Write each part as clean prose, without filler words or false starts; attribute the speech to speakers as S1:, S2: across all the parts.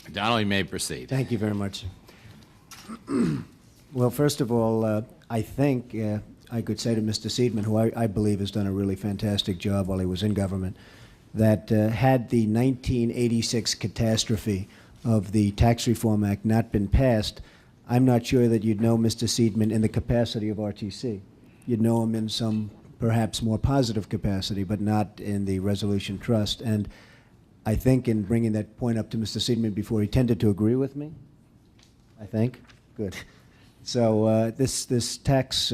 S1: Donald, you may proceed.
S2: Thank you very much. Well, first of all, I think I could say to Mr. Seidman, who I believe has done a really fantastic job while he was in government, that had the 1986 catastrophe of the Tax Reform Act not been passed, I'm not sure that you'd know Mr. Seidman in the capacity of RTC. You'd know him in some perhaps more positive capacity, but not in the Resolution Trust. And I think in bringing that point up to Mr. Seidman before, he tended to agree with me, I think. Good. So this tax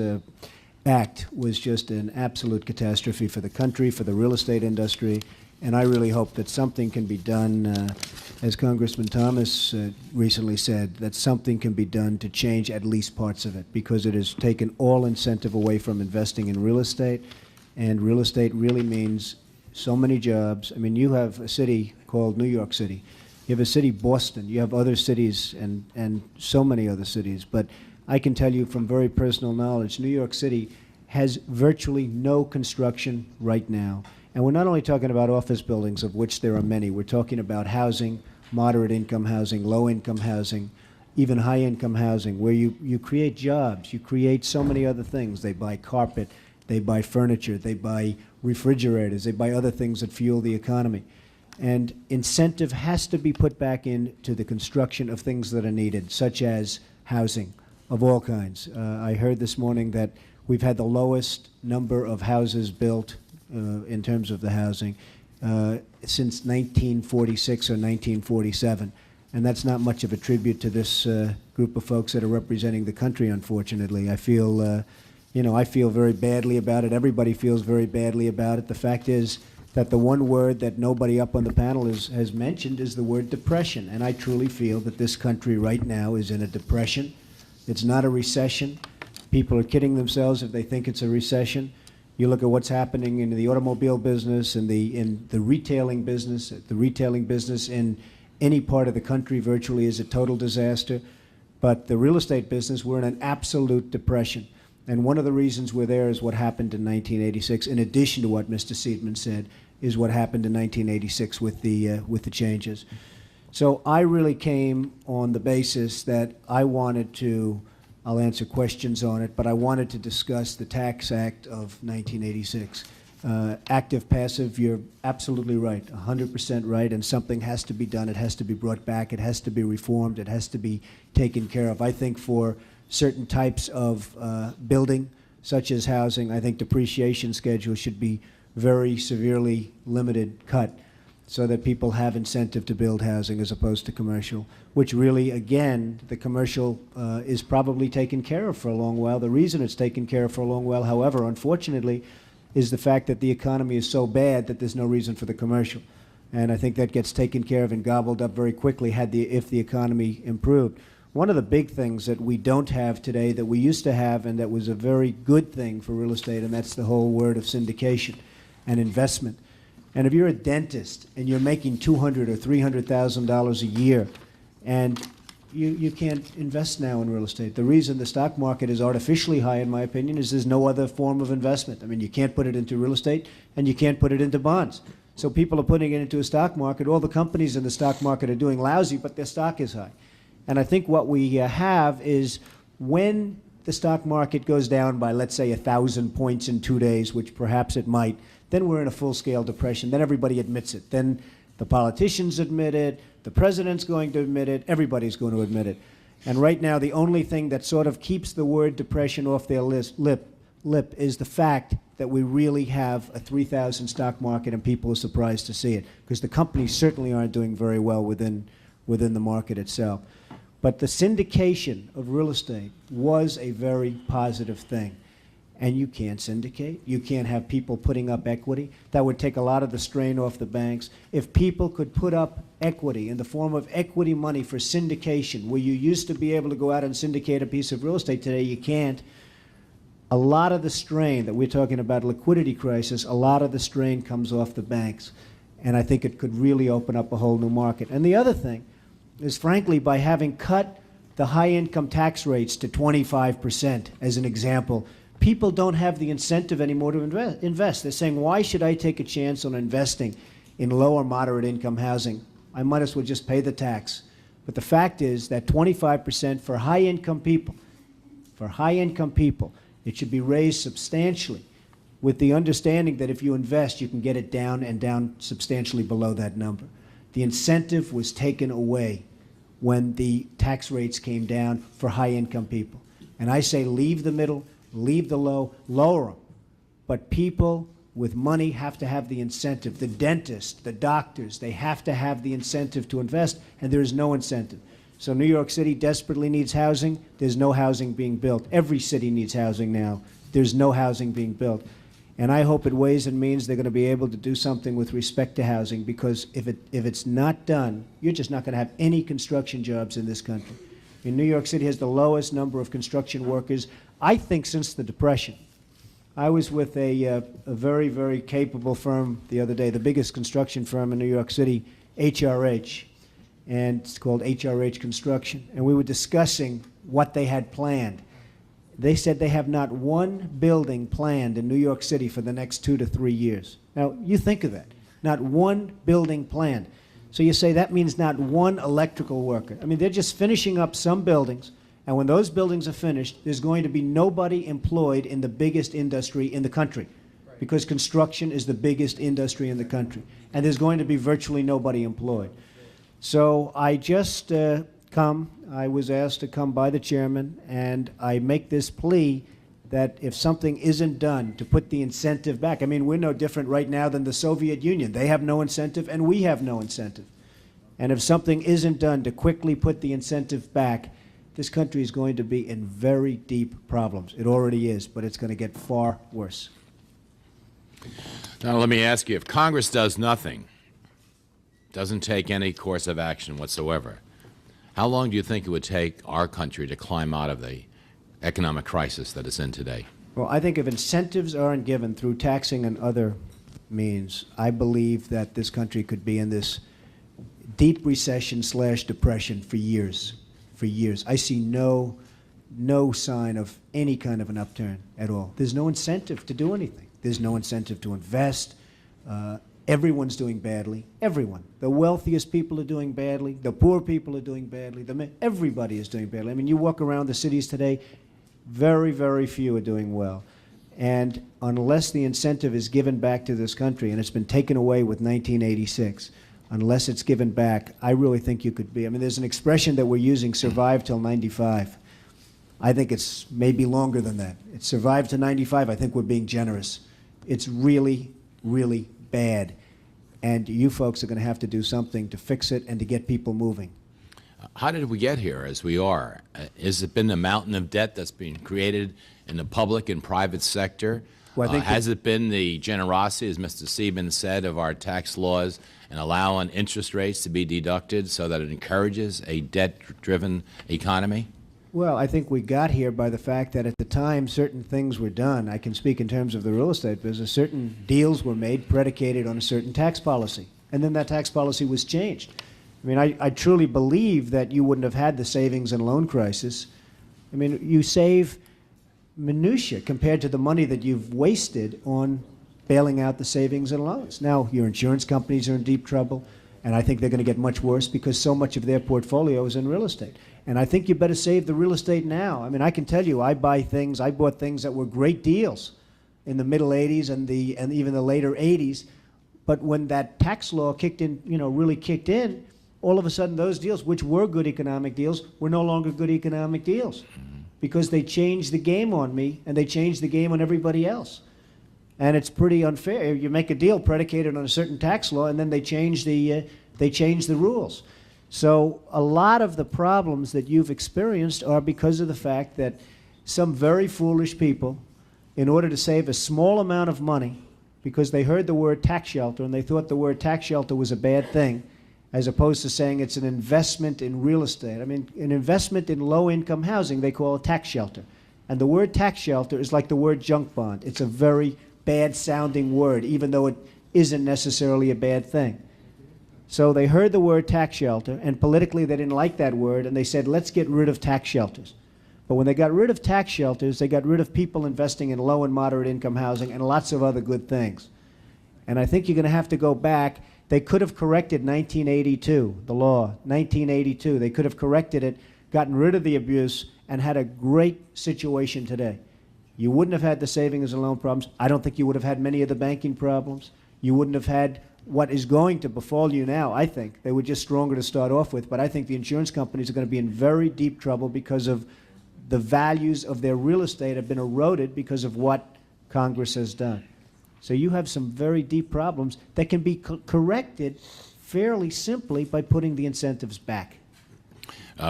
S2: act was just an absolute catastrophe for the country, for the real estate industry, and I really hope that something can be done, as Congressman Thomas recently said, that something can be done to change at least parts of it, because it has taken all incentive away from investing in real estate, and real estate really means so many jobs. I mean, you have a city called New York City. You have a city, Boston. You have other cities and so many other cities. But I can tell you from very personal knowledge, New York City has virtually no construction right now. And we're not only talking about office buildings, of which there are many. We're talking about housing, moderate income housing, low income housing, even high income housing, where you create jobs. You create so many other things. They buy carpet, they buy furniture, they buy refrigerators, they buy other things that fuel the economy. And incentive has to be put back into the construction of things that are needed, such as housing of all kinds. I heard this morning that we've had the lowest number of houses built in terms of the housing since 1946 or 1947. And that's not much of a tribute to this group of folks that are representing the country, unfortunately. I feel, I feel very badly about it. Everybody feels very badly about it. The fact is that the one word that nobody up on the panel has mentioned is the word depression. And I truly feel that this country right now is in a depression. It's not a recession. People are kidding themselves if they think it's a recession. You look at what's happening in the automobile business and in the retailing business. The retailing business in any part of the country virtually is a total disaster. But the real estate business, we're in an absolute depression. And one of the reasons we're there is what happened in 1986, in addition to what Mr. Seidman said, is what happened in 1986 with the changes. So I really came on the basis that I wanted to, I'll answer questions on it, but I wanted to discuss the Tax Act of 1986. Active, passive, you're absolutely right, 100% right, and something has to be done. It has to be brought back. It has to be reformed. It has to be taken care of. I think for certain types of building, such as housing, I think depreciation schedule should be very severely limited, cut, so that people have incentive to build housing as opposed to commercial, which really, again, the commercial is probably taken care of for a long while. The reason it's taken care of for a long while, however, unfortunately, is the fact that the economy is so bad that there's no reason for the commercial. And I think that gets taken care of and gobbled up very quickly if the economy improved. One of the big things that we don't have today that we used to have, and that was a very good thing for real estate, and that's the whole word of syndication and investment. And if you're a dentist and you're making $200,000 or $300,000 a year, and you can't invest now in real estate. The reason the stock market is artificially high, in my opinion, is there's no other form of investment. I mean, you can't put it into real estate, and you can't put it into bonds. So people are putting it into a stock market. All the companies in the stock market are doing lousy, but their stock is high. And I think what we have is when the stock market goes down by, let's say, 1,000 points in 2 days, which perhaps it might, then we're in a full-scale depression. Then everybody admits it. Then the politicians admit it. The president's going to admit it. Everybody's going to admit it. And right now, the only thing that sort of keeps the word depression off their lip is the fact that we really have a 3,000 stock market, and people are surprised to see it, because the companies certainly aren't doing very well within the market itself. But the syndication of real estate was a very positive thing. And you can't syndicate. You can't have people putting up equity. That would take a lot of the strain off the banks. If people could put up equity in the form of equity money for syndication, where you used to be able to go out and syndicate a piece of real estate, today you can't. A lot of the strain that we're talking about, liquidity crisis, a lot of the strain comes off the banks. And I think it could really open up a whole new market. And the other thing is, frankly, by having cut the high-income tax rates to 25%, as an example, people don't have the incentive anymore to invest. They're saying, why should I take a chance on investing in low or moderate income housing? I might as well just pay the tax. But the fact is that 25% for high-income people, it should be raised substantially, with the understanding that if you invest, you can get it down and down substantially below that number. The incentive was taken away when the tax rates came down for high-income people. And I say leave the middle, leave the low, lower them. But people with money have to have the incentive. The dentists, the doctors, they have to have the incentive to invest, and there is no incentive. So New York City desperately needs housing. There's no housing being built. Every city needs housing now. There's no housing being built. And I hope at Ways and Means they're going to be able to do something with respect to housing, because if it's not done, you're just not going to have any construction jobs in this country. New York City has the lowest number of construction workers, I think, since the Depression. I was with a very, very capable firm the other day, the biggest construction firm in New York City, HRH, and it's called HRH Construction. And we were discussing what they had planned. They said they have not one building planned in New York City for the next 2 to 3 years. Now, you think of that. Not one building planned. So you say that means not one electrical worker. I mean, they're just finishing up some buildings, and when those buildings are finished, there's going to be nobody employed in the biggest industry in the country, because construction is the biggest industry in the country, and there's going to be virtually nobody employed. So I just I was asked to come by the chairman, and I make this plea that if something isn't done to put the incentive back, I mean, we're no different right now than the Soviet Union. They have no incentive, and we have no incentive. And if something isn't done to quickly put the incentive back, this country is going to be in very deep problems. It already is, but it's going to get far worse.
S1: Now, let me ask you, if Congress does nothing, doesn't take any course of action whatsoever, how long do you think it would take our country to climb out of the economic crisis that it's in today?
S2: Well, I think if incentives aren't given through taxing and other means, I believe that this country could be in this deep recession / depression for years. For years. I see no sign of any kind of an upturn at all. There's no incentive to do anything. There's no incentive to invest. Everyone's doing badly. Everyone. The wealthiest people are doing badly. The poor people are doing badly. Everybody is doing badly. I mean, you walk around the cities today, very, very few are doing well. And unless the incentive is given back to this country, and it's been taken away with 1986, unless it's given back, I really think you could be. I mean, there's an expression that we're using, survive till 95. I think it's maybe longer than that. It's survive to 95. I think we're being generous. It's really, really bad. And you folks are going to have to do something to fix it and to get people moving.
S1: How did we get here as we are? Has it been the mountain of debt that's been created in the public and private sector?
S2: Well, I think
S1: has it been the generosity, as Mr. Seidman said, of our tax laws and allowing interest rates to be deducted so that it encourages a debt-driven economy?
S2: Well, I think we got here by the fact that at the time certain things were done. I can speak in terms of the real estate business. Certain deals were made predicated on a certain tax policy, and then that tax policy was changed. I mean, I truly believe that you wouldn't have had the savings and loan crisis. I mean, you save minutia compared to the money that you've wasted on bailing out the savings and loans. Now, your insurance companies are in deep trouble, and I think they're going to get much worse because so much of their portfolio is in real estate. And I think you better save the real estate now. I mean, I can tell you, I bought things that were great deals in the middle 80s and even the later 80s. But when that tax law kicked in, really kicked in, all of a sudden those deals, which were good economic deals, were no longer good economic deals because they changed the game on me and they changed the game on everybody else. And it's pretty unfair. You make a deal predicated on a certain tax law, and then they change the rules. So a lot of the problems that you've experienced are because of the fact that some very foolish people, in order to save a small amount of money, because they heard the word tax shelter and they thought the word tax shelter was a bad thing, as opposed to saying it's an investment in real estate. I mean, an investment in low-income housing, they call a tax shelter. And the word tax shelter is like the word junk bond. It's a very bad-sounding word, even though it isn't necessarily a bad thing. So they heard the word tax shelter, and politically they didn't like that word, and they said, let's get rid of tax shelters. But when they got rid of tax shelters, they got rid of people investing in low and moderate income housing and lots of other good things. And I think you're going to have to go back They could have corrected 1982, the law, 1982. They could have corrected it, gotten rid of the abuse, and had a great situation today. You wouldn't have had the savings and loan problems. I don't think you would have had many of the banking problems. You wouldn't have had what is going to befall you now, I think. They were just stronger to start off with, but I think the insurance companies are going to be in very deep trouble because of the values of their real estate have been eroded because of what Congress has done. So you have some very deep problems that can be corrected fairly simply by putting the incentives back.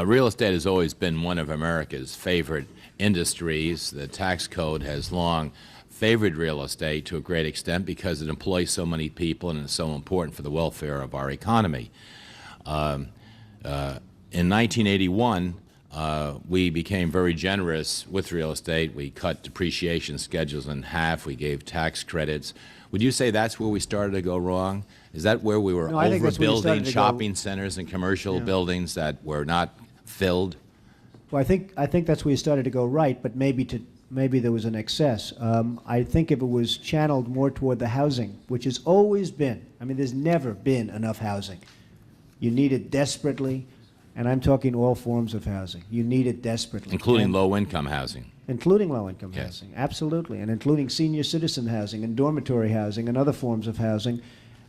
S1: Real estate has always been one of America's favorite industries. The tax code has long favored real estate to a great extent because it employs so many people and is so important for the welfare of our economy. In 1981, we became very generous with real estate. We cut depreciation schedules in half. We gave tax credits. Would you say that's where we started to go wrong? Is that where we were overbuilding shopping centers and commercial buildings that were not filled?
S2: Well, I think that's where you started to go right, but maybe there was an excess. I think if it was channeled more toward the housing, which has always been, I mean, there's never been enough housing. You need it desperately, and I'm talking all forms of housing. You need it desperately.
S1: Including low-income housing.
S2: Including low-income housing, absolutely, and including senior citizen housing and dormitory housing and other forms of housing.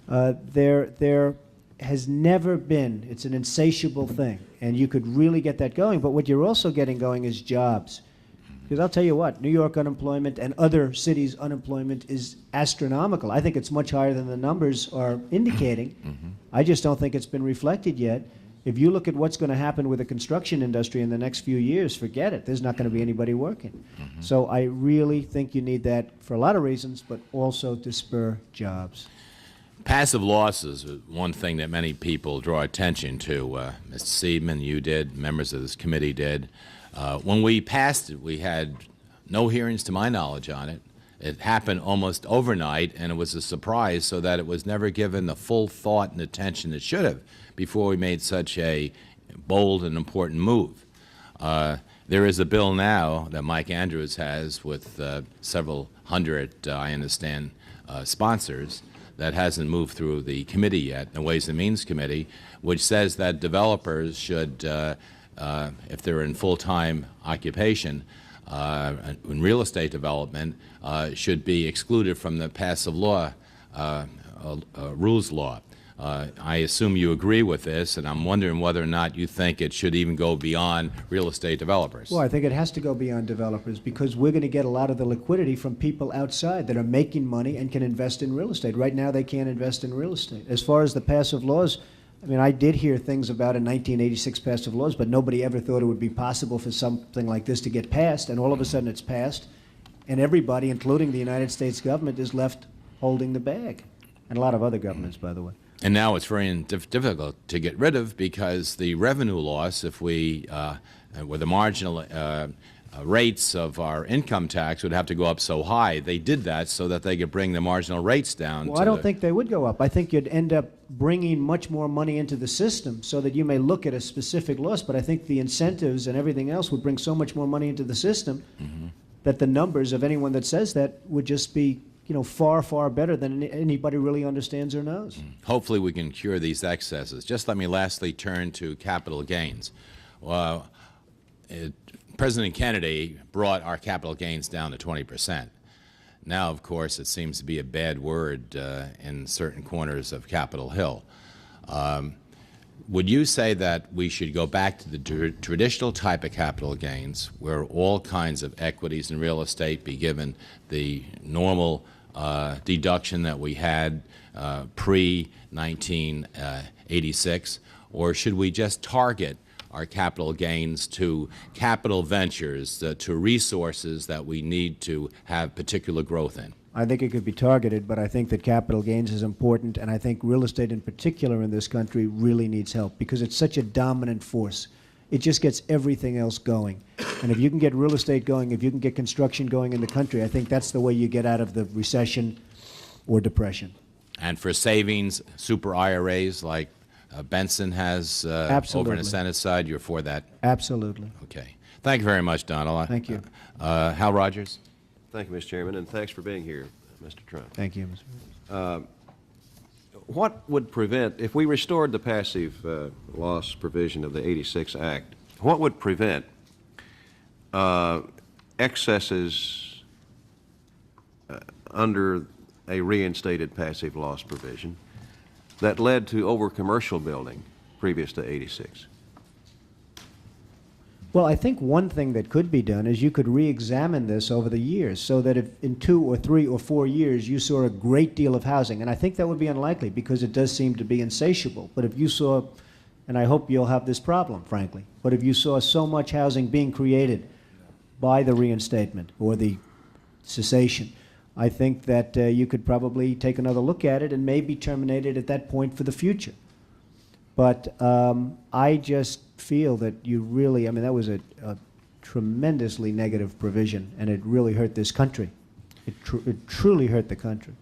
S2: There has never been, it's an insatiable thing, and you could really get that going, but what you're also getting going is jobs. Because I'll tell you what, New York unemployment and other cities' unemployment is astronomical. I think it's much higher than the numbers are indicating. I just don't think it's been reflected yet. If you look at what's going to happen with the construction industry in the next few years, forget it. There's not going to be anybody working. So I really think you need that for a lot of reasons, but also to spur jobs.
S1: Passive losses is one thing that many people draw attention to. Mr. Seidman, you did, members of this committee did. When we passed it, we had no hearings to my knowledge on it. It happened almost overnight, and it was a surprise so that it was never given the full thought and attention it should have before we made such a bold and important move. There is a bill now that Mike Andrews has with several hundred, I understand, sponsors that hasn't moved through the committee yet, the Ways and Means Committee, which says that developers should, if they're in full-time occupation, in real estate development, should be excluded from the passive law, rules law. I assume you agree with this, and I'm wondering whether or not you think it should even go beyond real estate developers.
S2: Well, I think it has to go beyond developers because we're going to get a lot of the liquidity from people outside that are making money and can invest in real estate. Right now, they can't invest in real estate. As far as the passive laws, I mean, I did hear things about in 1986 passive laws, but nobody ever thought it would be possible for something like this to get passed, and all of a sudden it's passed, and everybody, including the United States government, is left holding the bag, and a lot of other governments, by the way.
S1: And now it's very difficult to get rid of because the revenue loss, if we, with the marginal rates of our income tax would have to go up so high. They did that so that they could bring the marginal rates down.
S2: Well, I don't think they would go up. I think you'd end up bringing much more money into the system so that you may look at a specific loss, but I think the incentives and everything else would bring so much more money into the system that the numbers of anyone that says that would just be, you know, far, far better than anybody really understands or knows.
S1: Hopefully we can cure these excesses. Just let me lastly turn to capital gains. President Kennedy brought our capital gains down to 20%. Now, of course, it seems to be a bad word in certain corners of Capitol Hill. Would you say that we should go back to the traditional type of capital gains where all kinds of equities and real estate be given the normal deduction that we had pre-1986, or should we just target our capital gains to capital ventures, to resources that we need to have particular growth in?
S2: I think it could be targeted, but I think that capital gains is important, and I think real estate in particular in this country really needs help because it's such a dominant force. It just gets everything else going. And if you can get real estate going, if you can get construction going in the country, I think that's the way you get out of the recession or depression.
S1: And for savings, super IRAs like Benson has over in the Senate side, you're for that?
S2: Absolutely.
S1: Okay. Thank you very much, Donald.
S2: Thank you.
S1: Hal Rogers.
S3: Thank you, Mr. Chairman, and thanks for being here, Mr. Trump.
S2: Thank you, Mr.
S3: what would prevent, if we restored the passive loss provision of the 86 Act, what would prevent excesses under a reinstated passive loss provision that led to over-commercial building previous to 86?
S2: Well, I think one thing that could be done is you could re-examine this over the years so that if in 2 or 3 or 4 years you saw a great deal of housing, and I think that would be unlikely because it does seem to be insatiable, but if you saw, and I hope you'll have this problem, frankly, but if you saw so much housing being created by the reinstatement or the cessation, I think that you could probably take another look at it and maybe terminate it at that point for the future. But I just feel that you really, I mean, that was a tremendously negative provision, and it really hurt this country. It truly hurt the country.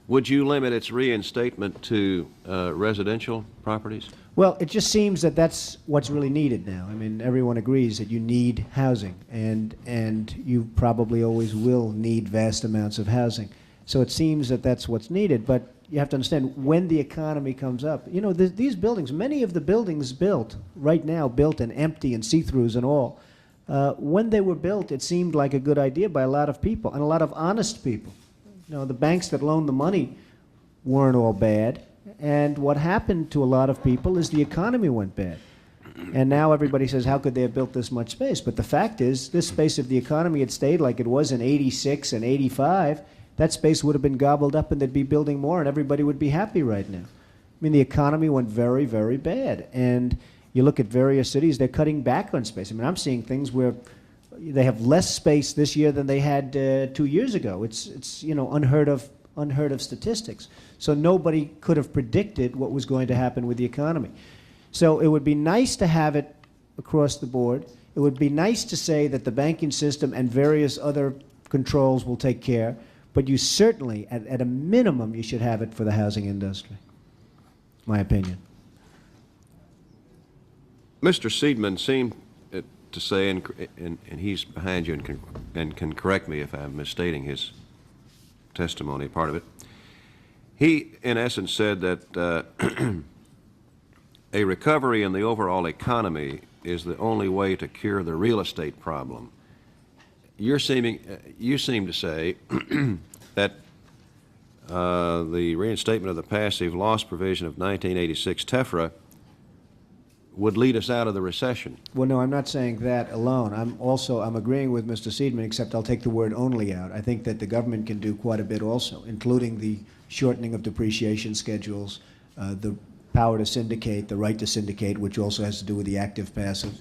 S3: Would you limit its reinstatement to residential properties?
S2: Well, it just seems that that's what's really needed now. I mean, everyone agrees that you need housing, and you probably always will need vast amounts of housing. So it seems that that's what's needed, but you have to understand when the economy comes up. You know, these buildings, many of the buildings built right now, built and empty and see-throughs and all, when they were built, it seemed like a good idea by a lot of people, and a lot of honest people. You know, the banks that loaned the money weren't all bad, and what happened to a lot of people is the economy went bad. And now everybody says, how could they have built this much space? But the fact is, this space, if the economy had stayed like it was in 86 and 85, that space would have been gobbled up and they'd be building more and everybody would be happy right now. I mean, the economy went very, very bad. And you look at various cities, they're cutting back on space. I mean, I'm seeing things where they have less space this year than they had 2 years ago. It's you know, unheard of statistics. So nobody could have predicted what was going to happen with the economy. So it would be nice to have it across the board. It would be nice to say that the banking system and various other controls will take care. But you certainly, at a minimum, you should have it for the housing industry, my opinion.
S3: Mr. Seidman seemed to say, and he's behind you and can correct me if I'm misstating his testimony, part of it. He, in essence, said that a recovery in the overall economy is the only way to cure the real estate problem. You seem to say that the reinstatement of the passive loss provision of 1986 TEFRA would lead us out of the recession.
S2: Well, no, I'm not saying that alone. I'm agreeing with Mr. Seidman, except I'll take the word only out. I think that the government can do quite a bit also, including the shortening of depreciation schedules, the power to syndicate, the right to syndicate, which also has to do with the active-passive.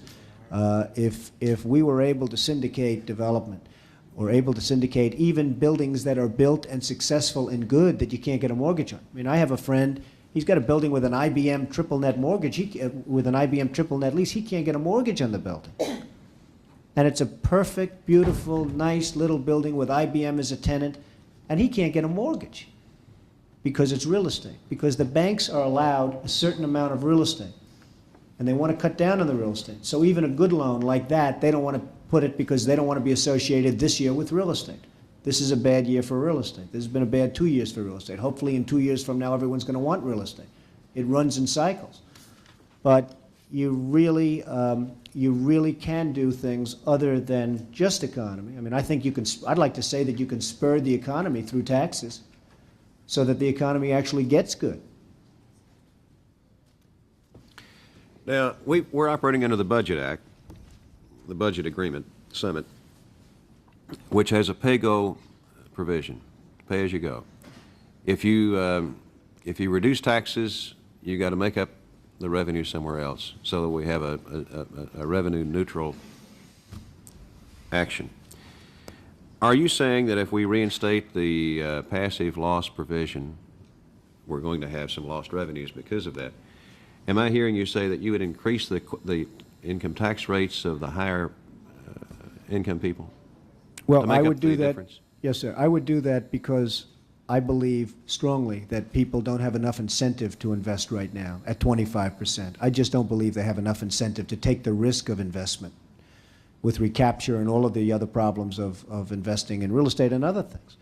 S2: If we were able to syndicate development, or able to syndicate even buildings that are built and successful and good that you can't get a mortgage on. I mean, I have a friend, he's got a building with an IBM triple net mortgage, with an IBM triple net lease, he can't get a mortgage on the building. And it's a perfect, beautiful, nice little building with IBM as a tenant, and he can't get a mortgage because it's real estate, because the banks are allowed a certain amount of real estate. And they want to cut down on the real estate. So even a good loan like that, they don't want to put it because they don't want to be associated this year with real estate. This is a bad year for real estate. This has been a bad 2 years for real estate. Hopefully in 2 years from now, everyone's going to want real estate. It runs in cycles. But you really can do things other than just economy. I mean, I think you can, I'd like to say that you can spur the economy through taxes so that the economy actually gets good.
S3: Now, we're operating under the Budget Act, the Budget Agreement Summit, which has a pay-go provision, pay as you go. If you reduce taxes, you got to make up the revenue somewhere else so that we have a revenue neutral action. Are you saying that if we reinstate the passive loss provision, we're going to have some lost revenues because of that? Am I hearing you say that you would increase the income tax rates of the higher income people?
S2: Well, I would do that. Difference? Yes, sir. I would do that because I believe strongly that people don't have enough incentive to invest right now at 25%. I just don't believe they have enough incentive to take the risk of investment with recapture and all of the other problems of investing in real estate and other things.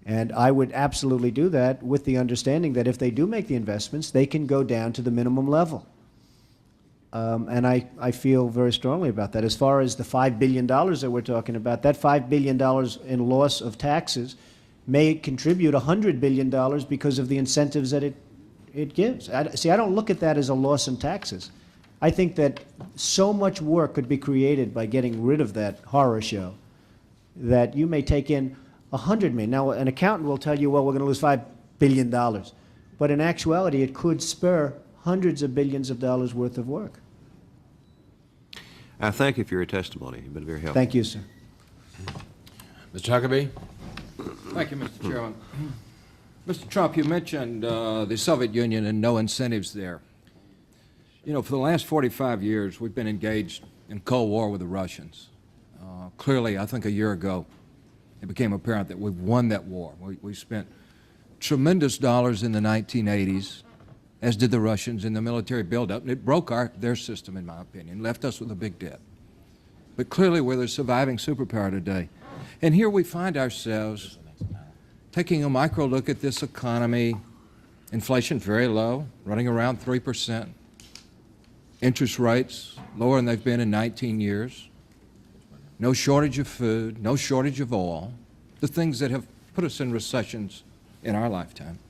S2: And I would absolutely do that with the understanding that if they do make the investments, they can go down to the minimum level. And I feel very strongly about that. As far as the $5 billion that we're talking about, that $5 billion in loss of taxes may contribute $100 billion because of the incentives that it gives. See, I don't look at that as a loss in taxes. I think that so much work could be created by getting rid of that horror show that you may take in $100 million. Now, an accountant will tell you, well, we're going to lose $5 billion. But in actuality, it could spur hundreds of billions of dollars worth of work.
S3: I thank you for your testimony. You've been very helpful.
S2: Thank you, sir.
S1: Mr. Huckabee?
S4: Thank you, Mr. Chairman. Mr. Trump, you mentioned the Soviet Union and no incentives there. You know, for the last 45 years, we've been engaged in Cold War with the Russians. Clearly, I think a year ago, it became apparent that we've won that war. We spent tremendous dollars in the 1980s, as did the Russians, in the military buildup, and it broke their system, in my opinion, left us with a big debt. But clearly, we're the surviving superpower today. And here we find ourselves taking a micro look at this economy, inflation very low, running around 3%, interest rates lower than they've been in 19 years, no shortage of food, no shortage of oil, the things that have put us in recessions in our lifetime.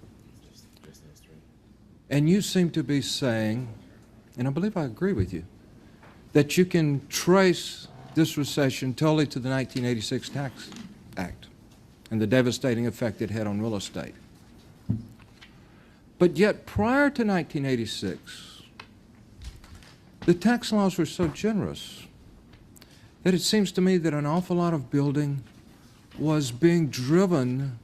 S4: And you seem to be saying, and I believe I agree with you, that you can trace this recession totally to the 1986 Tax Act and the devastating effect it had on real estate. But yet, prior to 1986, the tax laws were so generous that it seems to me that an awful lot of building was being driven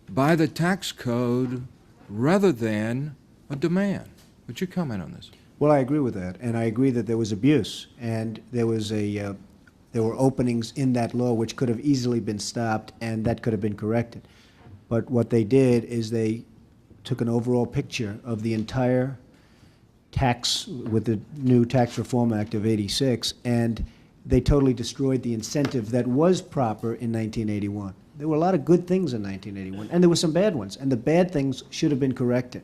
S4: by the tax code rather than a demand. Would you comment on this?
S2: Well, I agree with that, and I agree that there was abuse, and there were openings in that law which could have easily been stopped, and that could have been corrected. But what they did is they took an overall picture of the entire tax with the new Tax Reform Act of '86, and they totally destroyed the incentive that was proper in 1981. There were a lot of good things in 1981, and there were some bad ones, and the bad things should have been corrected.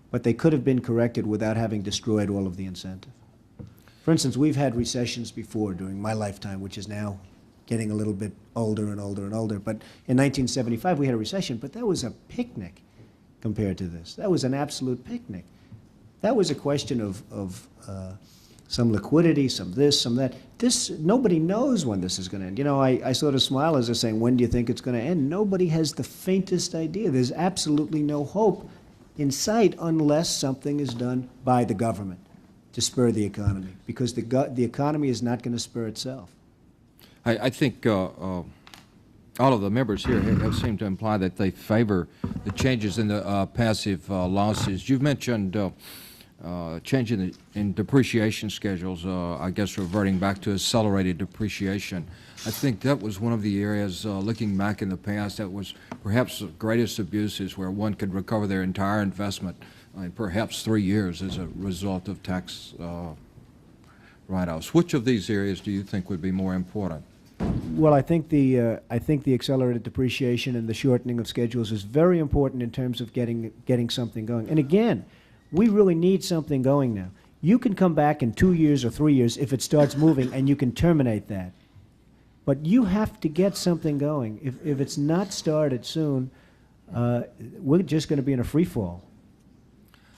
S2: But they could have been corrected without having destroyed all of the incentive. For instance, we've had recessions before during my lifetime, which is now getting a little bit older and older and older. But in 1975, we had a recession, but that was a picnic compared to this. That was an absolute picnic. That was a question of some liquidity, some this, some that. Nobody knows when this is going to end. You know, I sort of smile as they're saying, when do you think it's going to end? Nobody has the faintest idea. There's absolutely no hope in sight unless something is done by the government to spur the economy, because the economy is not going to spur itself.
S4: I think all of the members here have seemed to imply that they favor the changes in the passive losses. You've mentioned changing in depreciation schedules, I guess reverting back to accelerated depreciation. I think that was one of the areas, looking back in the past, that was perhaps the greatest abuses, where one could recover their entire investment in perhaps 3 years as a result of tax write-offs. Which of these areas do you think would be more important?
S2: Well, I think the accelerated depreciation and the shortening of schedules is very important in terms of getting something going. And again, we really need something going now. You can come back in 2 years or 3 years if it starts moving, and you can terminate that. But you have to get something going. If it's not started soon, we're just going to be in a free fall.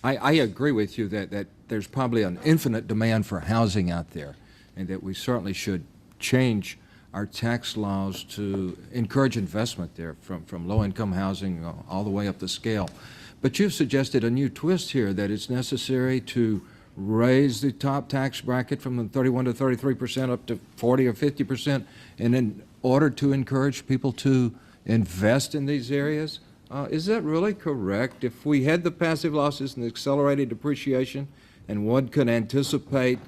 S4: I agree with you that there's probably an infinite demand for housing out there, and that we certainly should change our tax laws to encourage investment there, from low-income housing all the way up the scale. But you've suggested a new twist here, that it's necessary to raise the top tax bracket from the 31 to 33% up to 40 or 50%, and in order to encourage people to invest in these areas. Is that really correct? If we had the passive losses and the accelerated depreciation, and one could anticipate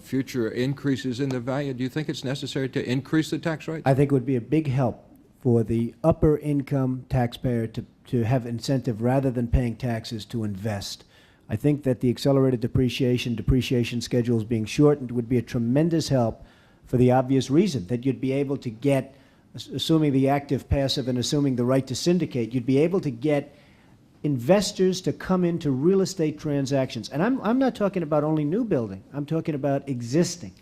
S4: future increases in the value, do you think it's necessary to increase the tax rate?
S2: I think it would be a big help for the upper income taxpayer to have incentive rather than paying taxes to invest. I think that the accelerated depreciation schedules being shortened would be a tremendous help for the obvious reason that you'd be able to get assuming the active, passive, and assuming the right to syndicate, you'd be able to get investors to come into real estate transactions. And I'm not talking about only new building. I'm talking about existing.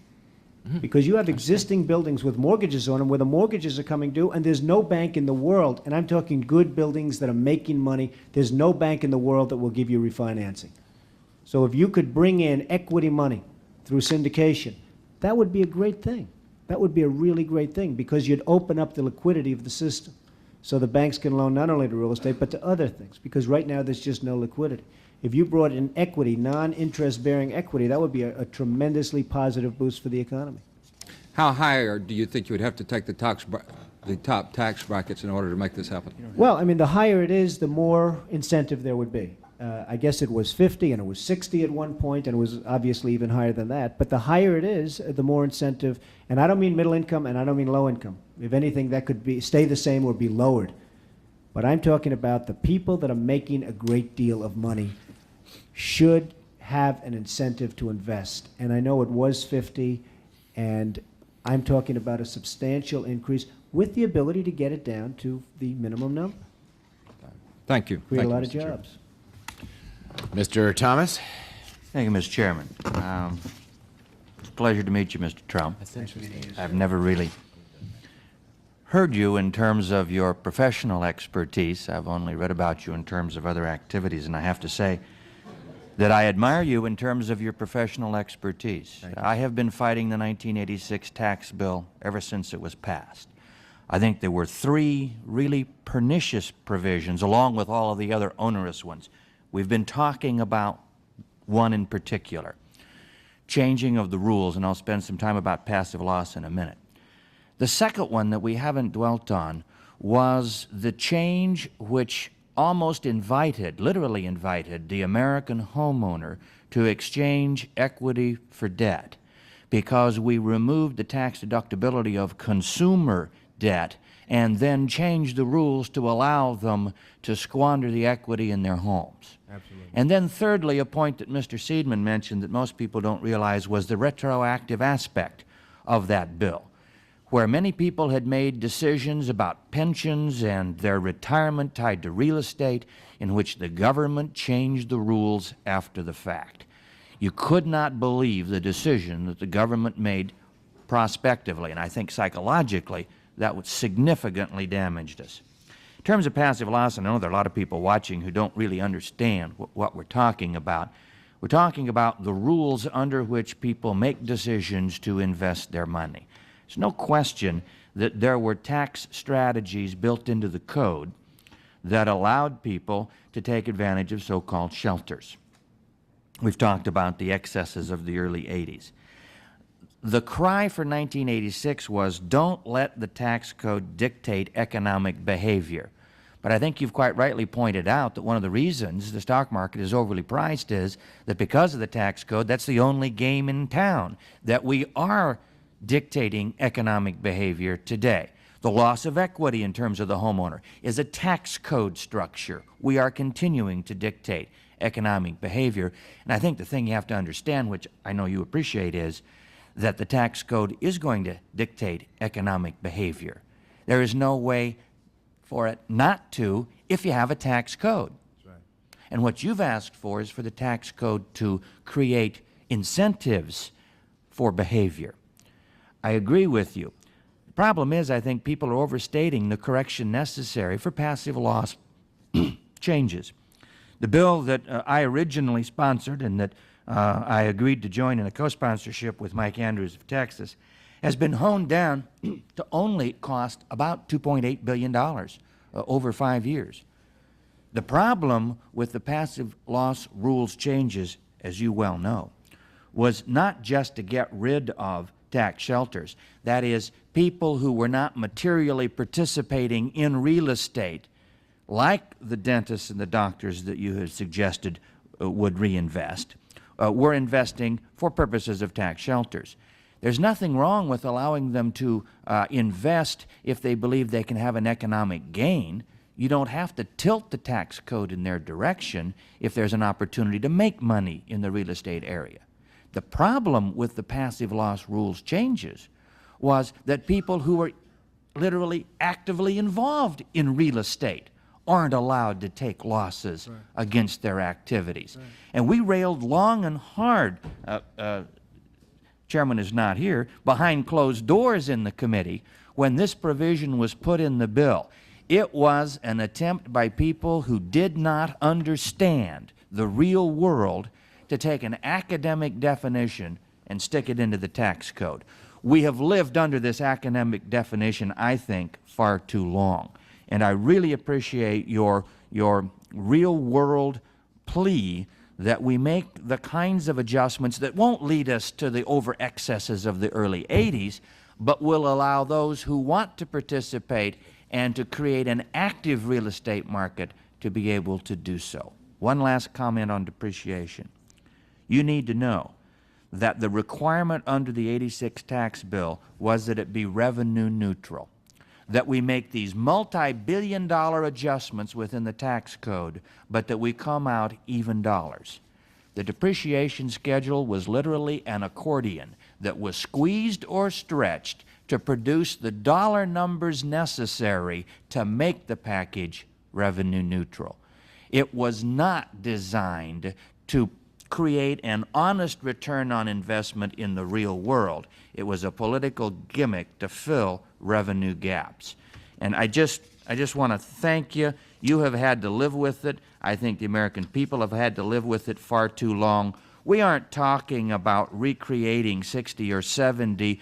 S2: Because you have existing buildings with mortgages on them where the mortgages are coming due, and there's no bank in the world, and I'm talking good buildings that are making money, there's no bank in the world that will give you refinancing. So if you could bring in equity money through syndication, that would be a great thing. That would be a really great thing, because you'd open up the liquidity of the system so the banks can loan not only to real estate but to other things, because right now there's just no liquidity. If you brought in equity, non-interest bearing equity, that would be a tremendously positive boost for the economy.
S4: How higher do you think you would have to take the top tax brackets in order to make this happen?
S2: Well, I mean, the higher it is, the more incentive there would be. I guess it was 50 and it was 60 at one point, and it was obviously even higher than that. But the higher it is, the more incentive. And I don't mean middle income and I don't mean low income. If anything, that could be stay the same or be lowered. But I'm talking about the people that are making a great deal of money should have an incentive to invest. And I know it was 50, and I'm talking about a substantial increase with the ability to get it down to the minimum number.
S4: Thank you.
S2: Create
S4: Thank
S2: a lot
S4: you,
S2: of
S4: Mr. Chairman.
S2: jobs.
S1: Mr. Thomas?
S5: Thank you, Mr. Chairman. It's a pleasure to meet you, Mr. Trump. I've never really heard you in terms of your professional expertise. I've only read about you in terms of other activities, and I have to say that I admire you in terms of your professional expertise. I have been fighting the 1986 tax bill ever since it was passed. I think there were 3 really pernicious provisions, along with all of the other onerous ones. We've been talking about one in particular, changing of the rules, and I'll spend some time about passive loss in a minute. The second one that we haven't dwelt on was the change which almost invited, literally invited, the American homeowner to exchange equity for debt, because we removed the tax deductibility of consumer debt and then changed the rules to allow them to squander the equity in their homes. Absolutely. And then thirdly, a point that Mr. Seidman mentioned that most people don't realize was the retroactive aspect of that bill, where many people had made decisions about pensions and their retirement tied to real estate, in which the government changed the rules after the fact. You could not believe the decision that the government made prospectively, and I think psychologically that would significantly damaged us. In terms of passive loss, I know there are a lot of people watching who don't really understand what we're talking about. We're talking about the rules under which people make decisions to invest their money. There's no question that there were tax strategies built into the code that allowed people to take advantage of so-called shelters. We've talked about the excesses of the early 80s. The cry for 1986 was, don't let the tax code dictate economic behavior. But I think you've quite rightly pointed out that one of the reasons the stock market is overly priced is that because of the tax code, that's the only game in town, that we are dictating economic behavior today. The loss of equity in terms of the homeowner is a tax code structure. We are continuing to dictate economic behavior. And I think the thing you have to understand, which I know you appreciate, is that the tax code is going to dictate economic behavior. There is no way for it not to if you have a tax code. That's right. And what you've asked for is for the tax code to create incentives for behavior. I agree with you. The problem is, I think people are overstating the correction necessary for passive loss changes. The bill that I originally sponsored and that I agreed to join in a co-sponsorship with Mike Andrews of Texas has been honed down to only cost about $2.8 billion over 5 years. The problem with the passive loss rules changes, as you well know, was not just to get rid of tax shelters. That is, people who were not materially participating in real estate, like the dentists and the doctors that you had suggested would reinvest, were investing for purposes of tax shelters. There's nothing wrong with allowing them to invest if they believe they can have an economic gain. You don't have to tilt the tax code in their direction if there's an opportunity to make money in the real estate area. The problem with the passive loss rules changes was that people who were literally actively involved in real estate aren't allowed to take losses against their activities. And we railed long and hard, Chairman is not here, behind closed doors in the committee when this provision was put in the bill. It was an attempt by people who did not understand the real world to take an academic definition and stick it into the tax code. We have lived under this academic definition, I think, far too long. And I really appreciate your real world plea that we make the kinds of adjustments that won't lead us to the over excesses of the early 80s, but will allow those who want to participate and to create an active real estate market to be able to do so. One last comment on depreciation. You need to know that the requirement under the '86 tax bill was that it be revenue neutral, that we make these multi-billion-dollar adjustments within the tax code, but that we come out even dollars. The depreciation schedule was literally an accordion that was squeezed or stretched to produce the dollar numbers necessary to make the package revenue neutral. It was not designed to create an honest return on investment in the real world. It was a political gimmick to fill revenue gaps. And I just want to thank you. You have had to live with it. I think the American people have had to live with it far too long. We aren't talking about recreating 60 or 70%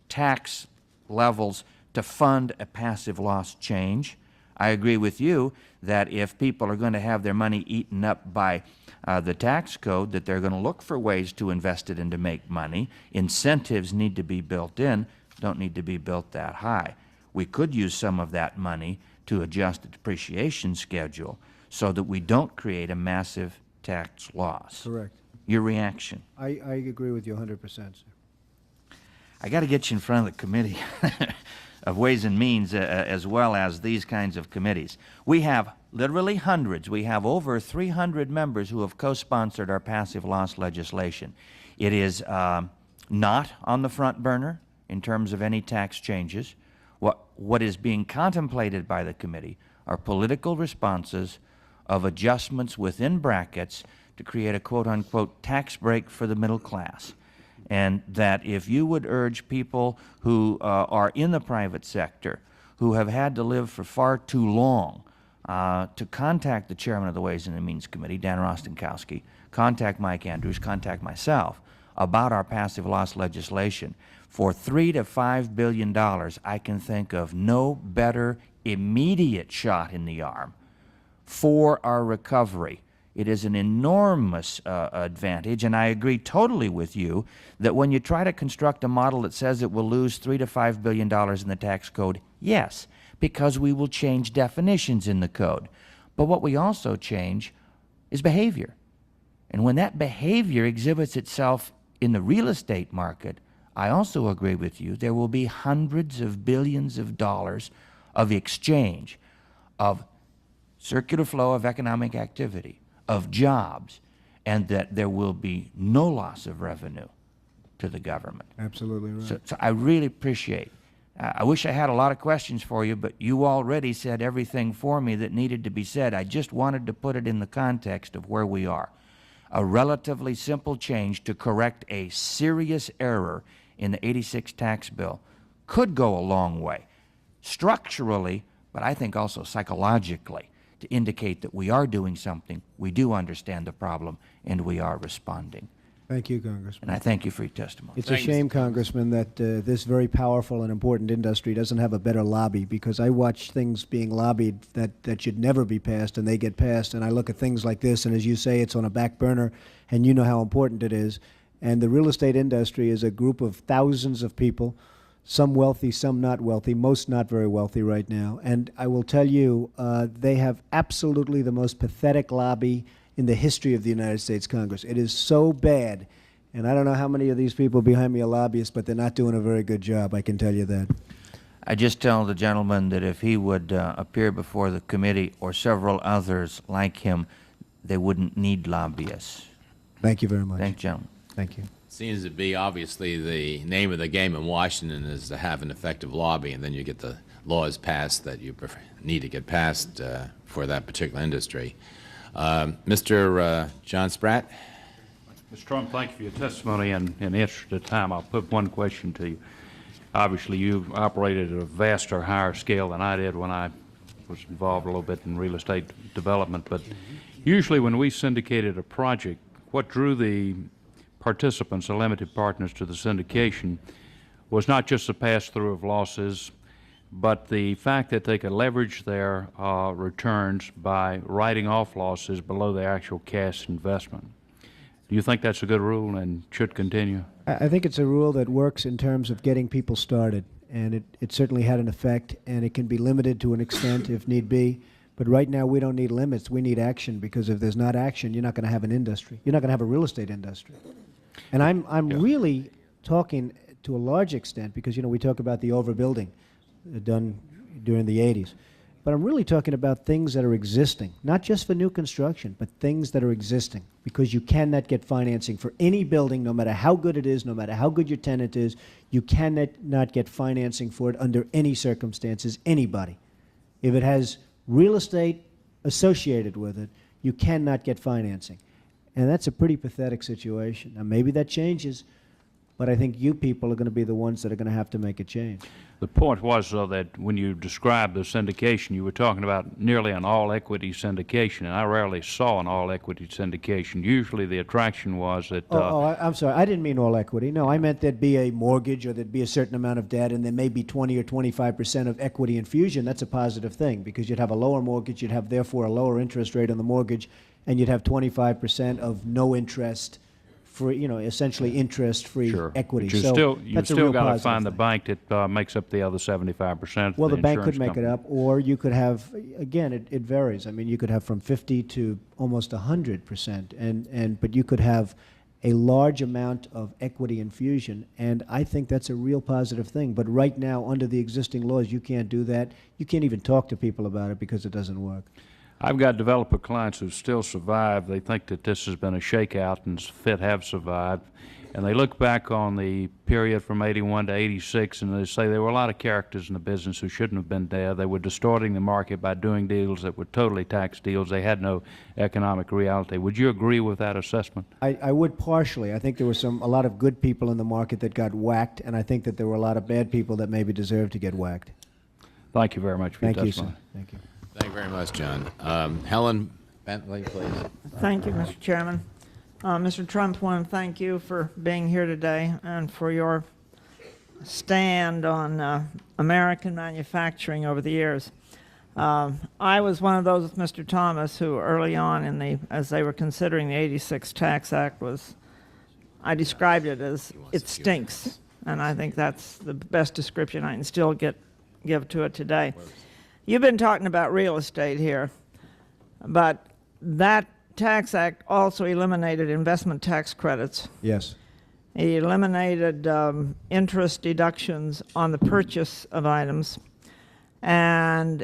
S5: tax levels to fund a passive loss change. I agree with you that if people are going to have their money eaten up by the tax code, that they're going to look for ways to invest it and to make money. Incentives need to be built in, don't need to be built that high. We could use some of that money to adjust the depreciation schedule so that we don't create a massive tax loss.
S2: Correct.
S5: Your reaction?
S2: I agree with you 100%, sir.
S5: I got to get you in front of the committee of Ways and Means as well as these kinds of committees. We have literally hundreds. We have over 300 members who have co-sponsored our passive loss legislation. It is not on the front burner in terms of any tax changes. What is being contemplated by the committee are political responses of adjustments within brackets to create a quote-unquote tax break for the middle class. And that if you would urge people who are in the private sector, who have had to live for far too long, to contact the chairman of the Ways and Means Committee, Dan Rostenkowski, contact Mike Andrews, contact myself about our passive loss legislation. For $3 to $5 billion, I can think of no better immediate shot in the arm for our recovery. It is an enormous advantage, and I agree totally with you that when you try to construct a model that says it will lose $3 to $5 billion in the tax code, yes, because we will change definitions in the code. But what we also change is behavior. And when that behavior exhibits itself in the real estate market, I also agree with you, there will be hundreds of billions of dollars of exchange, of circular flow of economic activity, of jobs, and that there will be no loss of revenue to the government.
S2: Absolutely right.
S5: So I really appreciate. I wish I had a lot of questions for you, but you already said everything for me that needed to be said. I just wanted to put it in the context of where we are. A relatively simple change to correct a serious error in the '86 tax bill could go a long way, structurally, but I think also psychologically, to indicate that we are doing something, we do understand the problem, and we are responding.
S2: Thank you, Congressman.
S5: And I thank you for your testimony.
S2: It's a shame, Congressman, that this very powerful and important industry doesn't have a better lobby, because I watch things being lobbied that should never be passed, and they get passed, and I look at things like this, and as you say, it's on a back burner, and you know how important it is. And the real estate industry is a group of thousands of people, some wealthy, some not wealthy, most not very wealthy right now. And I will tell you, they have absolutely the most pathetic lobby in the history of the United States Congress. It is so bad. And I don't know how many of these people behind me are lobbyists, but they're not doing a very good job, I can tell you that.
S5: I just tell the gentleman that if he would appear before the committee or several others like him, they wouldn't need lobbyists.
S2: Thank you very much.
S5: Thank you, gentlemen.
S2: Thank you.
S1: Seems to be obviously the name of the game in Washington is to have an effective lobby, and then you get the laws passed that you need to get passed for that particular industry. Mr. John Spratt?
S6: Mr. Trump, thank you for your testimony, and in the interest of time, I'll put one question to you. Obviously, you operated at a vaster, higher scale than I did when I was involved a little bit in real estate development, but usually when we syndicated a project, what drew the participants, the limited partners, to the syndication was not just the pass-through of losses, but the fact that they could leverage their returns by writing off losses below their actual cash investment. Do you think that's a good rule and should continue?
S2: I think it's a rule that works in terms of getting people started, and it certainly had an effect, and it can be limited to an extent if need be. But right now, we don't need limits. We need action, because if there's not action, you're not going to have an industry. You're not going to have a real estate industry. And I'm really talking to a large extent, because, you know, we talk about the overbuilding done during the 80s. But I'm really talking about things that are existing, not just for new construction, but things that are existing, because you cannot get financing for any building, no matter how good it is, no matter how good your tenant is. You cannot not get financing for it under any circumstances, anybody. If it has real estate associated with it, you cannot get financing. And that's a pretty pathetic situation. Now, maybe that changes, but I think you people are going to be the ones that are going to have to make a change.
S6: The point was, though, that when you described the syndication, you were talking about nearly an all-equity syndication, and I rarely saw an all-equity syndication. Usually the attraction was that...
S2: I'm sorry. I didn't mean all equity. No, I meant there'd be a mortgage, or there'd be a certain amount of debt, and there may be 20 or 25% of equity infusion. That's a positive thing, because you'd have a lower mortgage, you'd have, therefore, a lower interest rate on the mortgage, and you'd have 25% of no interest, for, you know, essentially interest-free
S6: Sure.
S2: equity.
S6: But you
S2: So
S6: still
S2: that's a real
S6: got to
S2: positive
S6: find the
S2: thing.
S6: bank that makes up the other 75%.
S2: Well, the bank could
S6: insurance
S2: make it
S6: company.
S2: up, or you could have, again, it varies. I mean, you could have from 50 to almost 100%, but you could have a large amount of equity infusion, and I think that's a real positive thing. But right now, under the existing laws, you can't do that. You can't even talk to people about it because it doesn't work.
S6: I've got developer clients who still survive. They think that this has been a shakeout, and FIT have survived. And they look back on the period from 81 to 86, and they say there were a lot of characters in the business who shouldn't have been there. They were distorting the market by doing deals that were totally tax deals. They had no economic reality. Would you agree with that assessment?
S2: I would partially. I think there were a lot of good people in the market that got whacked, and I think that there were a lot of bad people that maybe deserved to get whacked.
S6: Thank you very much for your
S2: Thank you,
S6: testimony.
S2: sir. Thank you.
S1: Thank you very much, John. Helen Bentley, please.
S7: Thank you, Mr. Chairman. Mr. Trump, I want to thank you for being here today and for your stand on American manufacturing over the years. I was one of those with Mr. Thomas who early on as they were considering the 86 Tax Act I described it as it stinks, and I think that's the best description I can still give to it today. You've been talking about real estate here, but that Tax Act also eliminated investment tax credits.
S2: Yes.
S7: It eliminated interest deductions on the purchase of items. And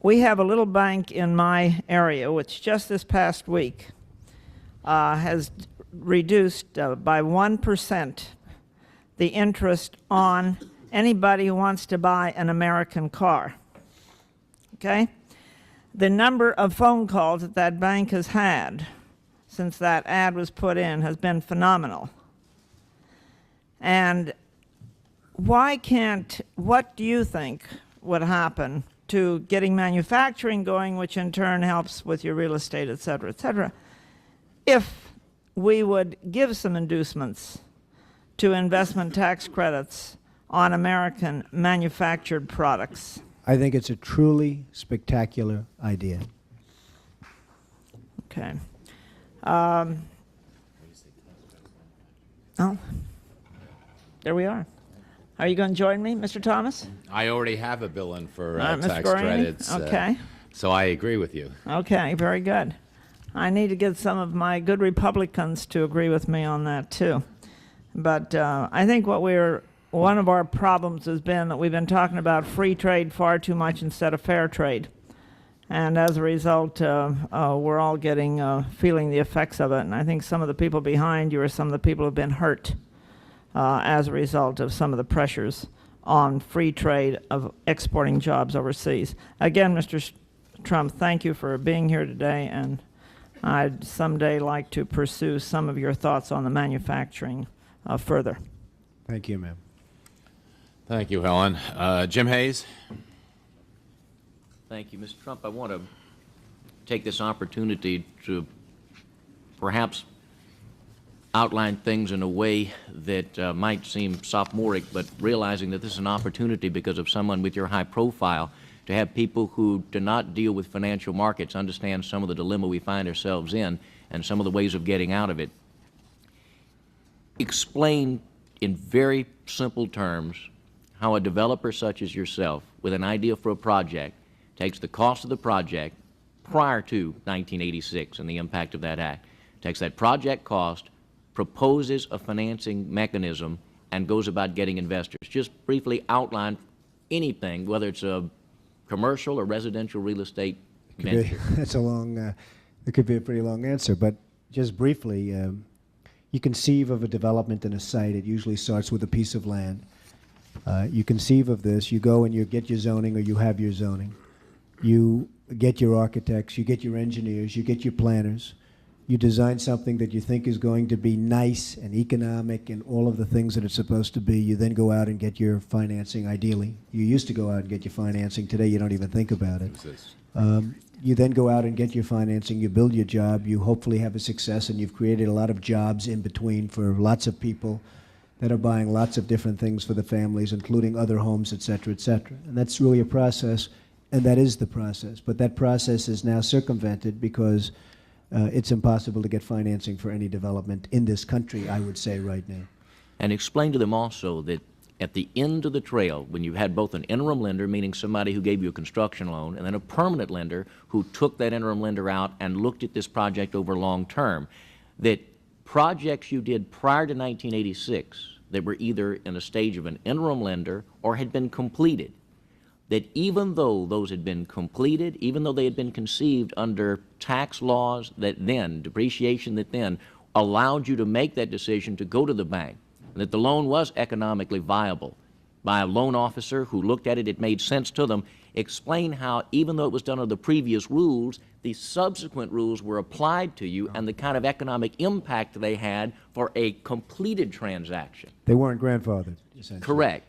S7: we have a little bank in my area, which just this past week has reduced by 1% the interest on anybody who wants to buy an American car. Okay? The number of phone calls that bank has had since that ad was put in has been phenomenal. And what do you think would happen to getting manufacturing going, which in turn helps with your real estate, et cetera, if we would give some inducements to investment tax credits on American manufactured products?
S2: I think it's a truly spectacular idea.
S7: Okay. Oh, there we are. Are you going to join me, Mr. Thomas?
S1: I already have a bill in for
S7: Ms.
S1: tax
S7: Guarini?
S1: credits.
S7: Okay.
S1: So I agree with you.
S7: Okay, very good. I need to get some of my good Republicans to agree with me on that, too. But I think one of our problems has been that we've been talking about free trade far too much instead of fair trade. And as a result, we're all feeling the effects of it. And I think some of the people behind you are some of the people who have been hurt as a result of some of the pressures on free trade of exporting jobs overseas. Again, Mr. Trump, thank you for being here today, and I'd someday like to pursue some of your thoughts on the manufacturing further.
S2: Thank you, ma'am.
S1: Thank you, Helen. Jim Hayes?
S8: Thank you, Mr. Trump. I want to take this opportunity to perhaps outline things in a way that might seem sophomoric, but realizing that this is an opportunity because of someone with your high profile to have people who do not deal with financial markets understand some of the dilemma we find ourselves in and some of the ways of getting out of it. Explain in very simple terms how a developer such as yourself with an idea for a project takes the cost of the project prior to 1986 and the impact of that act, takes that project cost, proposes a financing mechanism, and goes about getting investors. Just briefly outline anything, whether it's a commercial or residential real estate venture.
S2: That's a long, it could be a pretty long answer, but just briefly, you conceive of a development in a site. It usually starts with a piece of land. You conceive of this, you go and you get your zoning, or you have your zoning. You get your architects, you get your engineers, you get your planners. You design something that you think is going to be nice and economic and all of the things that it's supposed to be. You then go out and get your financing, ideally. You used to go out and get your financing. Today, you don't even think about it. You then go out and get your financing. You build your job. You hopefully have a success, and you've created a lot of jobs in between for lots of people that are buying lots of different things for the families, including other homes, et cetera, et cetera. And that's really a process, and that is the process. But that process is now circumvented because it's impossible to get financing for any development in this country, I would say, right now.
S8: And explain to them also that at the end of the trail, when you had both an interim lender, meaning somebody who gave you a construction loan, and then a permanent lender who took that interim lender out and looked at this project over long term, that projects you did prior to 1986 that were either in a stage of an interim lender or had been completed, that even though those had been completed, even though they had been conceived under tax laws that then, depreciation that then, allowed you to make that decision to go to the bank, and that the loan was economically viable by a loan officer who looked at it, it made sense to them. Explain how, even though it was done under the previous rules, the subsequent rules were applied to you and the kind of economic impact they had for a completed transaction.
S2: They weren't grandfathered, essentially.
S8: Correct.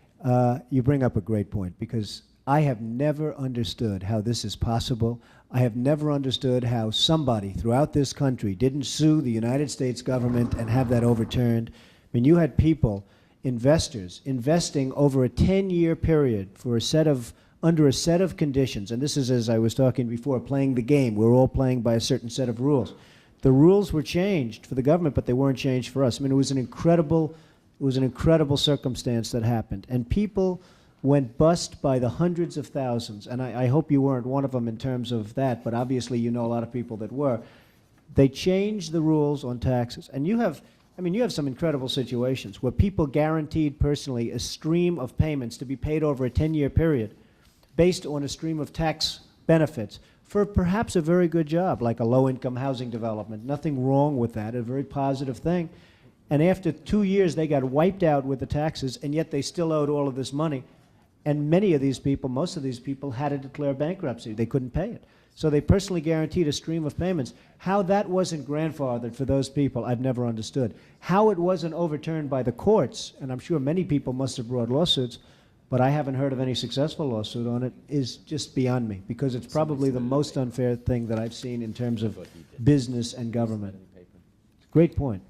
S2: You bring up a great point, because I have never understood how this is possible. I have never understood how somebody throughout this country didn't sue the United States government and have that overturned. I mean, you had people, investors, investing over a 10-year period for under a set of conditions. And this is, as I was talking before, playing the game. We're all playing by a certain set of rules. The rules were changed for the government, but they weren't changed for us. I mean, it was an incredible circumstance that happened. And people went bust by the hundreds of thousands, and I hope you weren't one of them in terms of that, but obviously you know a lot of people that were. They changed the rules on taxes, and you have some incredible situations where people guaranteed personally a stream of payments to be paid over a 10-year period based on a stream of tax benefits for perhaps a very good job, like a low-income housing development. Nothing wrong with that, a very positive thing. And after 2 years, they got wiped out with the taxes, and yet they still owed all of this money. And many of these people, most of these people, had to declare bankruptcy. They couldn't pay it. So they personally guaranteed a stream of payments. How that wasn't grandfathered for those people, I've never understood. How it wasn't overturned by the courts, and I'm sure many people must have brought lawsuits, but I haven't heard of any successful lawsuit on it, is just beyond me, because it's probably the most unfair thing that I've seen in terms of business and government. Great point.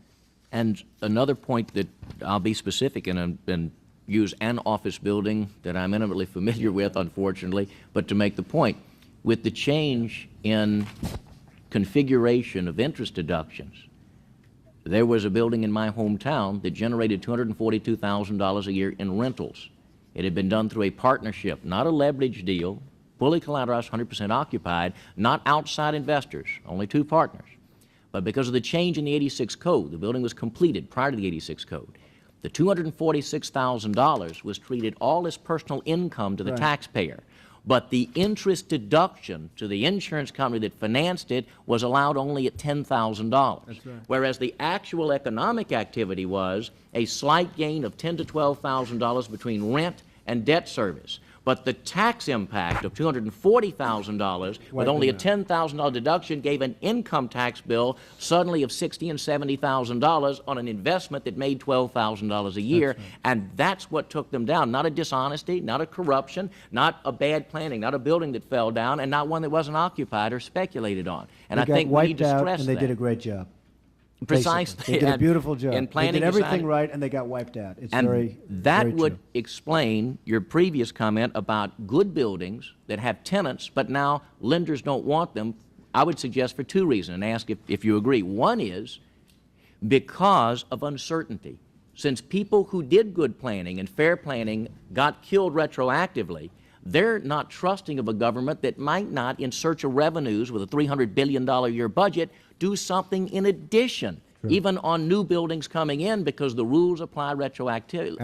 S8: And another point that I'll be specific and use an office building that I'm intimately familiar with, unfortunately, but to make the point, with the change in configuration of interest deductions, there was a building in my hometown that generated $242,000 a year in rentals. It had been done through a partnership, not a leverage deal, fully collateralized, 100% occupied, not outside investors, only two partners. But because of the change in the 86 code, the building was completed prior to the 86 code. The $246,000 was treated all as personal income to the taxpayer. But the interest deduction to the insurance company that financed it was allowed only at $10,000.
S2: That's right.
S8: Whereas the actual economic activity was a slight gain of $10,000 to $12,000 between rent and debt service. But the tax impact of $240,000 with only a $10,000 deduction gave an income tax bill suddenly of $60,000 and $70,000 on an investment that made $12,000 a year. And that's what took them down. Not a dishonesty, not a corruption, not a bad planning, not a building that fell down, and not one that wasn't occupied or speculated on. And I think we need to stress
S2: and they
S8: that.
S2: did a great job.
S8: Precisely.
S2: Basically. They did a beautiful job.
S8: And planning
S2: they did everything
S8: decided-
S2: right, and they got wiped out. It's
S8: And
S2: very,
S8: that
S2: very
S8: would
S2: true.
S8: explain your previous comment about good buildings that have tenants, but now lenders don't want them. I would suggest for two reasons, and ask if you agree. One is because of uncertainty. Since people who did good planning and fair planning got killed retroactively, they're not trusting of a government that might not, in search of revenues with a $300 billion a year budget, do something in addition, even on new buildings coming in, because the rules apply retroactively.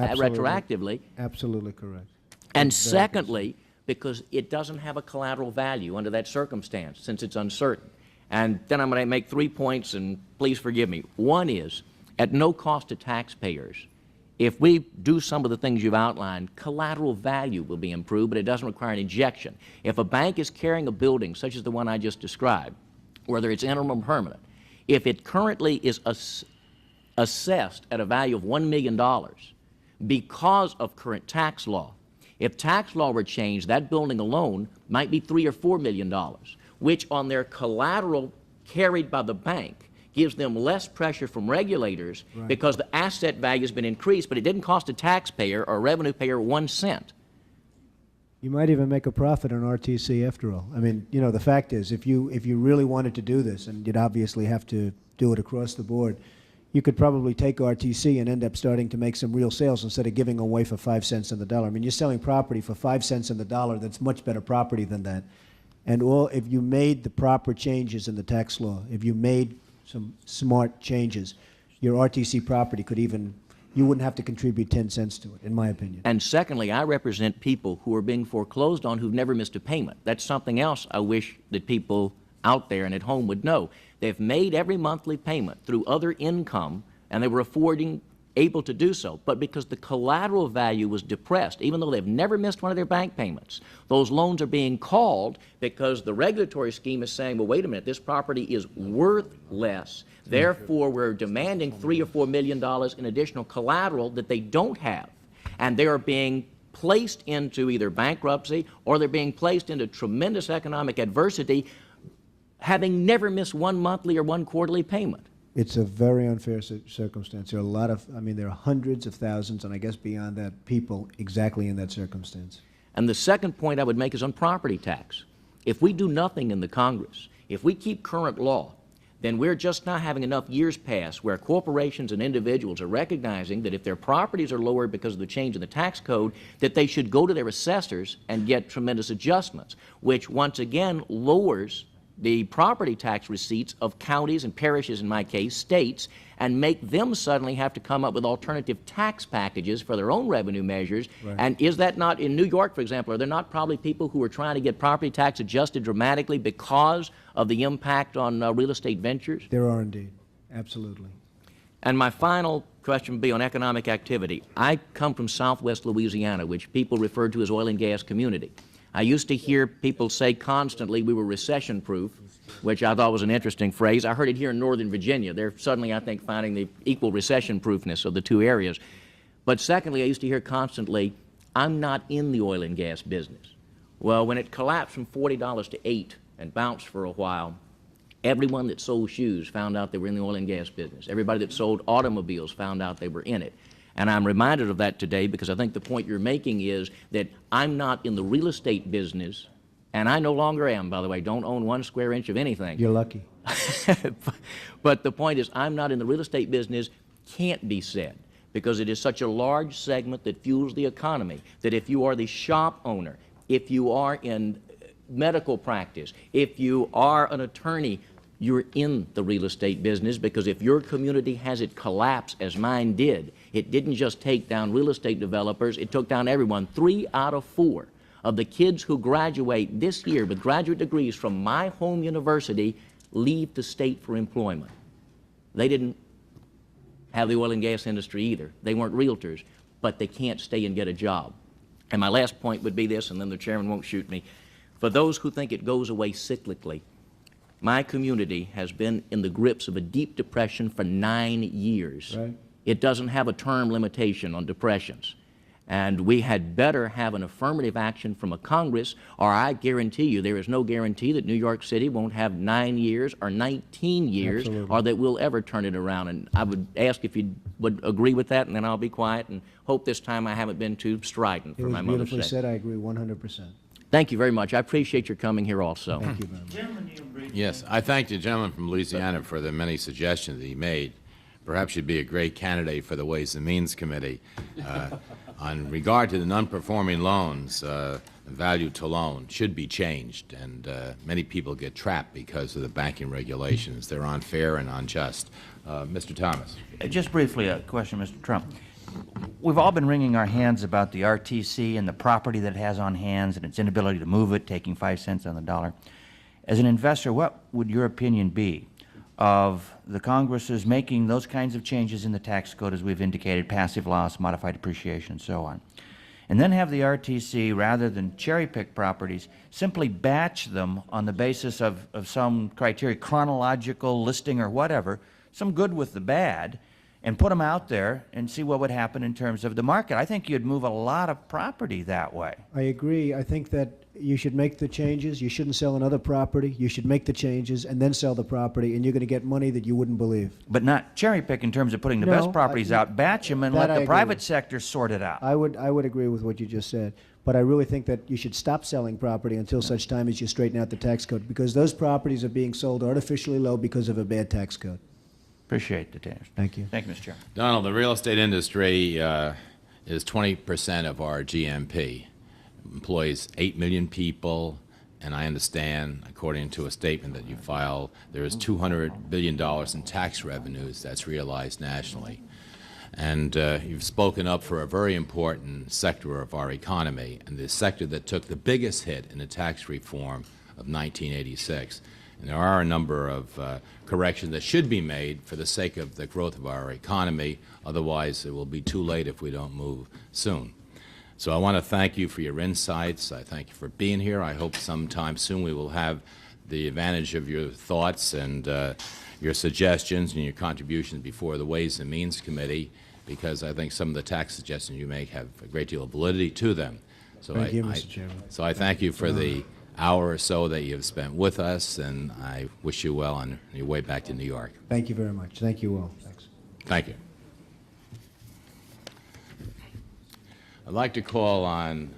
S2: Absolutely correct.
S8: And secondly, because it doesn't have a collateral value under that circumstance, since it's uncertain. And then I'm going to make 3 points, and please forgive me. One is, at no cost to taxpayers, if we do some of the things you've outlined, collateral value will be improved, but it doesn't require an injection. If a bank is carrying a building, such as the one I just described, whether it's interim or permanent, if it currently is assessed at a value of $1 million because of current tax law, if tax law were changed, that building alone might be $3 or $4 million, which on their collateral carried by the bank gives them less pressure from regulators because the asset value has been increased, but it didn't cost a taxpayer or a revenue payer 1 cent.
S2: You might even make a profit on RTC after all. I mean, you know, the fact is, if you really wanted to do this, and you'd obviously have to do it across the board, you could probably take RTC and end up starting to make some real sales instead of giving away for 5 cents on the dollar. I mean, you're selling property for 5 cents on the dollar that's much better property than that. And if you made the proper changes in the tax law, if you made some smart changes, your RTC property could even, you wouldn't have to contribute 10 cents to it, in my opinion.
S8: And secondly, I represent people who are being foreclosed on who've never missed a payment. That's something else I wish that people out there and at home would know. They've made every monthly payment through other income, and they were able to do so. But because the collateral value was depressed, even though they've never missed one of their bank payments, those loans are being called because the regulatory scheme is saying, well, wait a minute, this property is worth less. Therefore, we're demanding $3 or $4 million in additional collateral that they don't have. And they are being placed into either bankruptcy or they're being placed into tremendous economic adversity, having never missed one monthly or one quarterly payment.
S2: It's a very unfair circumstance. There are a lot of, I mean, there are hundreds of thousands, and I guess beyond that, people exactly in that circumstance.
S8: And the second point I would make is on property tax. If we do nothing in the Congress, if we keep current law, then we're just not having enough years pass where corporations and individuals are recognizing that if their properties are lowered because of the change in the tax code, that they should go to their assessors and get tremendous adjustments, which once again lowers the property tax receipts of counties and parishes, in my case, states, and make them suddenly have to come up with alternative tax packages for their own revenue measures. Right. And is that not, in New York, for example, are there not probably people who are trying to get property tax adjusted dramatically because of the impact on real estate ventures?
S2: There are indeed, absolutely.
S8: And my final question would be on economic activity. I come from southwest Louisiana, which people refer to as oil and gas community. I used to hear people say constantly we were recession-proof, which I thought was an interesting phrase. I heard it here in Northern Virginia. They're suddenly, I think, finding the equal recession-proofness of the two areas. But secondly, I used to hear constantly, I'm not in the oil and gas business. Well, when it collapsed from $40 to $8 and bounced for a while, everyone that sold shoes found out they were in the oil and gas business. Everybody that sold automobiles found out they were in it. And I'm reminded of that today because I think the point you're making is that I'm not in the real estate business, and I no longer am, by the way. Don't own 1 square inch of anything.
S2: You're lucky.
S8: But the point is, I'm not in the real estate business can't be said because it is such a large segment that fuels the economy, that if you are the shop owner, if you are in medical practice, if you are an attorney, you're in the real estate business because if your community has it collapse as mine did, it didn't just take down real estate developers, it took down everyone. 3 out of 4 of the kids who graduate this year with graduate degrees from my home university leave the state for employment. They didn't have the oil and gas industry either. They weren't realtors, but they can't stay and get a job. And my last point would be this, and then the chairman won't shoot me. For those who think it goes away cyclically, my community has been in the grips of a deep depression for 9 years.
S2: Right.
S8: It doesn't have a term limitation on depressions. And we had better have an affirmative action from a Congress, or I guarantee you there is no guarantee that New York City won't have 9 years or 19 years,
S2: Absolutely.
S8: or that we'll ever turn it around. And I would ask if you would agree with that, and then I'll be quiet and hope this time I haven't been too strident
S2: It
S8: for
S2: was
S8: my mother's
S2: beautifully
S8: sake.
S2: said. I agree 100%.
S8: Thank you very much. I appreciate your coming here also.
S2: Thank you very much.
S1: Yes, I thank the gentleman from Louisiana for the many suggestions that he made. Perhaps you'd be a great candidate for the Ways and Means Committee. On regard to the non-performing loans, the value to loan should be changed, and many people get trapped because of the banking regulations. They're unfair and unjust. Mr. Thomas.
S5: Just briefly, a question, Mr. Trump. We've all been wringing our hands about the RTC and the property that it has on hands and its inability to move it, taking 5 cents on the dollar. As an investor, what would your opinion be of the Congress's making those kinds of changes in the tax code, as we've indicated, passive loss, modified depreciation, and so on, and then have the RTC, rather than cherry-pick properties, simply batch them on the basis of some criteria, chronological listing or whatever, some good with the bad, and put them out there and see what would happen in terms of the market? I think you'd move a lot of property that way.
S2: I agree. I think that you should make the changes. You shouldn't sell another property. You should make the changes and then sell the property, and you're going to get money that you wouldn't believe.
S5: But not cherry-pick in terms of putting the
S2: No,
S5: best properties out, batch them and
S2: that
S5: let
S2: I
S5: the
S2: agree
S5: private
S2: with.
S5: sector sort it out.
S2: I would agree with what you just said, but I really think that you should stop selling property until such time as you straighten out the tax code, because those properties are being sold artificially low because of a bad tax code.
S5: Appreciate the answer.
S2: Thank you.
S5: Thank you, Mr. Chairman.
S1: Donald, the real estate industry is 20% of our GMP, employs 8 million people, and I understand, according to a statement that you filed, there is $200 billion in tax revenues that's realized nationally. And you've spoken up for a very important sector of our economy, and the sector that took the biggest hit in the tax reform of 1986. And there are a number of corrections that should be made for the sake of the growth of our economy. Otherwise, it will be too late if we don't move soon. So I want to thank you for your insights. I thank you for being here. I hope sometime soon we will have the advantage of your thoughts and your suggestions and your contributions before the Ways and Means Committee, because I think some of the tax suggestions you make have a great deal of validity to them. So
S2: Thank you, Mr. Chairman.
S1: So I thank you for the hour or so that you have spent with us, and I wish you well on your way back to New York.
S2: Thank you very much. Thank you all. Thanks.
S1: Thank you. I'd like to call on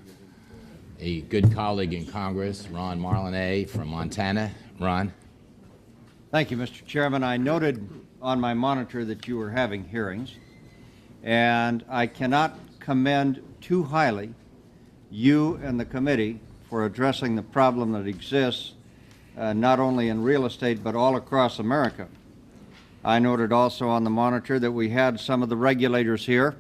S1: a good colleague in Congress, Ron Marlene from Montana. Ron.
S9: Thank you, Mr. Chairman. I noted on my monitor that you were having hearings, and I cannot commend too highly you and the committee for addressing the problem that exists not only in real estate but all across America. I noted also on the monitor that we had some of the regulators here